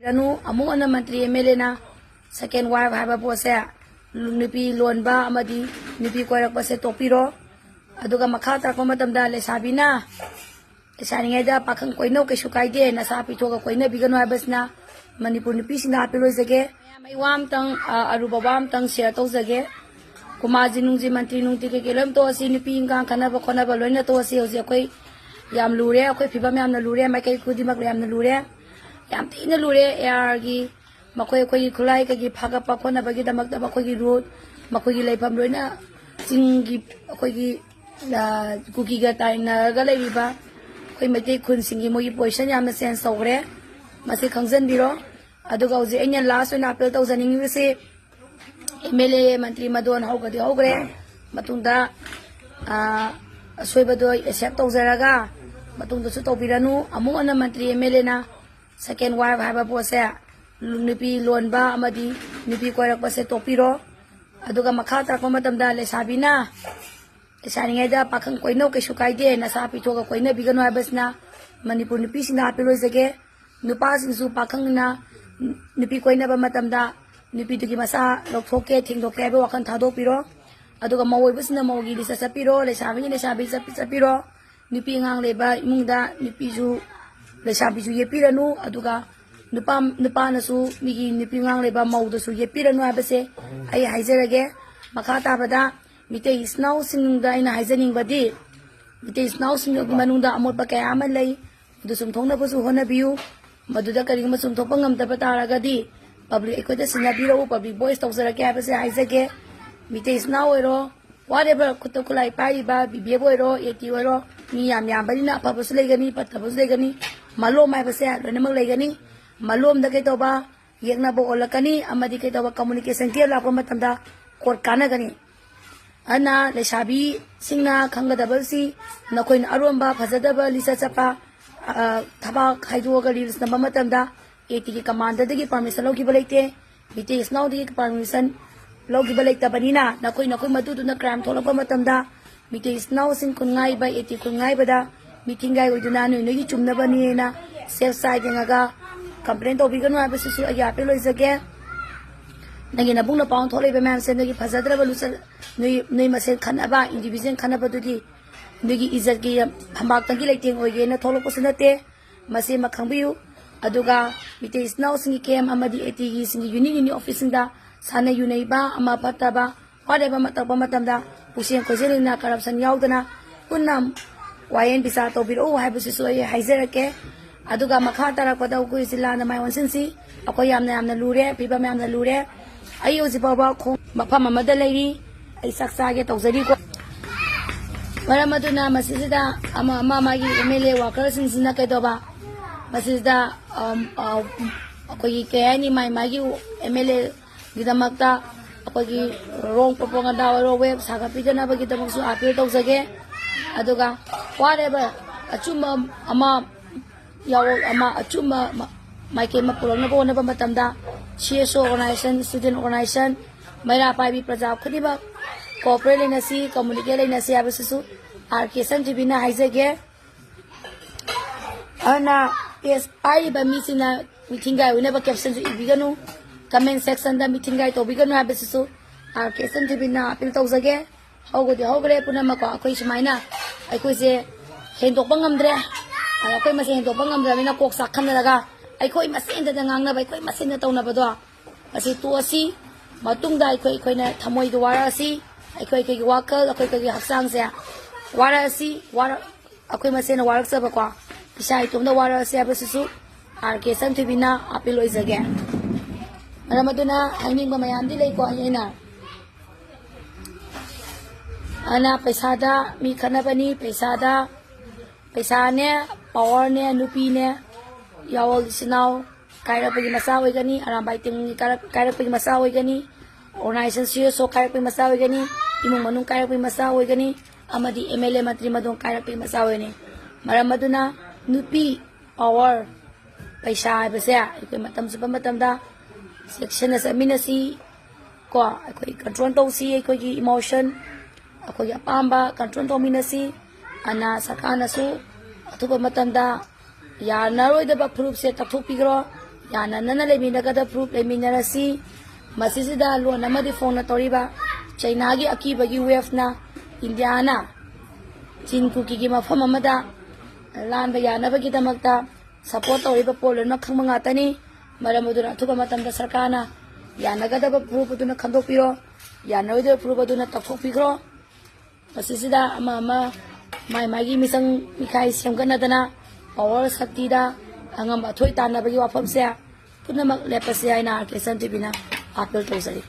Kanu among ana mantri emelena second wife haba pose nipi lonba amadi nipi koirak pase topiro aduga makha tarko matamda lesabina esaningaida pakhang koino kesu kaide nasa pithoga koina bigano habasna manipur nipi sina apelo jage mai wam tang aruba wam tang share to jage kumaji nungji mantri nungti ke kelem to asi nipi ingang kana ba khona ba loina to asi hoji akoi yam lure akoi phibam yam na lure mai kai kudi mak yam na lure yam tina lure yargi makoi koi khulai ka gi phaga pa khona ba gi damak da makoi gi road makoi gi leifam loina singi akoi gi kuki ga taina ga leiba koi mate khun singi moi position yam na sense tawre masi khangjan biro aduga uji enya last na appeal to janing wise MLA mantri madon hogadi hogre matunda soibado accept to zaraga matunda su to biranu among ana mantri MLA na second wife haba pose nipi lonba amadi nipi koirak pase topiro aduga makha tarko matamda lesabina esaningaida pakhang koino kesu kaide nasa pithoga koina bigano habasna manipur nipi sina apelo jage nupa singsu pakhang na nipi koina ba matamda nipi tugi masa lokhoke thingdoke ba wakan thado piro aduga mawoi basna mawgi lisa sapiro lesabi sapiro nipi ngang leba imungda nipi ju lesabi ju yepiranu aduga nupa nasu migi nipi ngang leba mawdo su yepiranu habase ai haizerage makha tabada mite isnau sinungda ina haizening badi mite isnau sinung manungda amot ba kaya aman lay du sum thongna busu hona biu maduda karing ma sum thopang ngam taba taragadi public equity sinabiro public voice tawzarake habase haizage mite isnau ero whatever kutokulai pai ba bibebo ero eti ero ni yam bari na papasu legani patapasu legani malom mai base lonamak legani malom da kai toba yekna bo olakani amadi kai toba communication clear lakwa matamda court kana gani ana leishabi Singna khangadabasi nakoin aromba phajadaba lisa chapa thaba khaiduga reels namba matamda eti ki commander dagi permission logi balaite bite isnau dagi permission logi balaita banina nakoi madu na crime tholakpa matamda bite isnau sing kungai ba eti kungai bada meeting gai oduna no gi chumna bani na self side ngaga complaint obiganu abasi su aya pe loisage nagi na bungna paun tholai ba mam sen nagi phajadra ba lusa noi masen khanaba individual khanaba dudi nagi izat gi hambak tangi leiting oige na tholok pasunate mase makhangbiu aduga mite isnau singi kem amadi eti gi singi unit office da sana yunaiba ama pataba whatever mataba matamda pusian kojelina corruption yaudana punnam wayen bisa to biro haibusi so ye haizerake aduga makha tara ko da ku isila na mai onsinsi akoy yamna lure piba yamna lure ayo zibaba ko mafam amada leiri ai saksa ge tawzari ko maramaduna masisida ama magi MLA workers sinsina kai doba masisida akoy kayani magi MLA gidamakta akoy wrong propaganda ro web saga pidana bagi damaksu appeal tawzage aduga whatever achuma ama yawo ama achuma maike mapulong na bo na matamda CSO organization student organization maira pai bi praja khuniba corporate na si communicate na si abasu arkesan jibina haizage ana yes pai ba misina meeting gai whenever caption ju ibiganu comment section da meeting gai to biganu abasu arkesan jibina appeal tawzage hogre punama ko akoi sumaina aikoi se hendokpa ngamdre akoi mase hendokpa ngamdre mina kok sakhan daga aikoi masen da ngangna bai koi masen da tawna bado asi tu asi matungda aikoi na thamoi do wara asi aikoi ke wakal akoi ke haksang se wara asi wara akoi masen na warak sa ba kwa isai tumda wara asi abasisu arke san tibina apil oizage aramaduna haining ba mayandi lei ko ayina ana pesada mi khanabani pesada pesane power ne nupi ne yawol sinau kaira pagi masa oigani arambai ting kaira pagi masa oigani organization CSO kaira pagi masa oigani imung manung kaira pagi masa oigani amadi MLA mantri madong kaira pagi masa oigani maramaduna nupi power paisa base ikoi matam supa matamda section as aminasi ko ikoi control to si ikoi gi emotion akoy apamba control dominasi ana sakana su atuba matanda ya naroi da ba proof se tathuk pigro ꯌꯥꯅꯅ ꯂꯩꯃꯤꯟꯅꯒꯗꯕ ꯄ꯭ꯔꯨꯞ ꯂꯩꯃꯤꯟꯅꯔꯁꯤ ꯃꯁꯤꯁꯤꯗ ꯂꯣꯟ ꯑꯃꯗꯤ ꯐꯣꯡꯅ ꯇꯧꯔꯤꯕ ꯆꯩꯅꯥꯒꯤ ꯑꯀꯤꯕꯒꯤ ꯋꯦꯐꯅ ꯏꯟꯗꯤꯌꯥꯅ ꯆꯤꯟ ꯀꯨꯀꯤꯒꯤ ꯃꯐꯝ ꯑꯃꯗ ꯂꯥꯟꯕ ꯌꯥꯅꯕꯒꯤꯗꯃꯛꯇ support ꯇꯧꯔꯤꯕ ꯄꯣꯠ ꯂꯣꯏꯅꯃꯛ ꯈꯪꯕ ꯉꯥꯛꯇꯅꯤ ꯃꯔꯝ ꯑꯗꯨꯅ ꯑꯊꯨꯕ ꯃꯇꯝꯗ ꯁꯔꯀꯥꯔꯅ ꯌꯥꯅꯒꯗꯕ ꯄ꯭ꯔꯨꯞ ꯑꯗꯨꯅ ꯈꯪꯗꯣꯛꯄꯤꯔꯣ ꯌꯥꯅꯔꯣꯏꯗꯕ ꯄ꯭ꯔꯨꯞ ꯑꯗꯨꯅ ꯇꯧꯊꯣꯛꯄꯤꯈ꯭ꯔꯣ ꯃꯁꯤꯁꯤꯗ ꯑꯃ ꯃꯥꯒꯤ ꯃꯤꯆꯪ ꯃꯤꯈꯥꯏ ꯁꯦꯝꯒꯠꯅꯗꯅ ꯄꯋꯥꯔ ꯁꯛꯇꯤꯗ ꯑꯉꯝꯕ ꯑꯊꯣꯏ ꯇꯥꯟꯅꯕꯒꯤ ꯋꯥꯐꯝꯁꯦ ꯄꯨꯝꯅꯃꯛ ꯂꯦꯞꯄꯁꯤ ꯍꯥꯏꯅ ꯑꯥꯔ ꯀꯦ ꯁꯟ ꯇꯤꯚꯤꯅ ꯑꯥꯄꯤꯜ ꯇꯧꯖꯔꯤ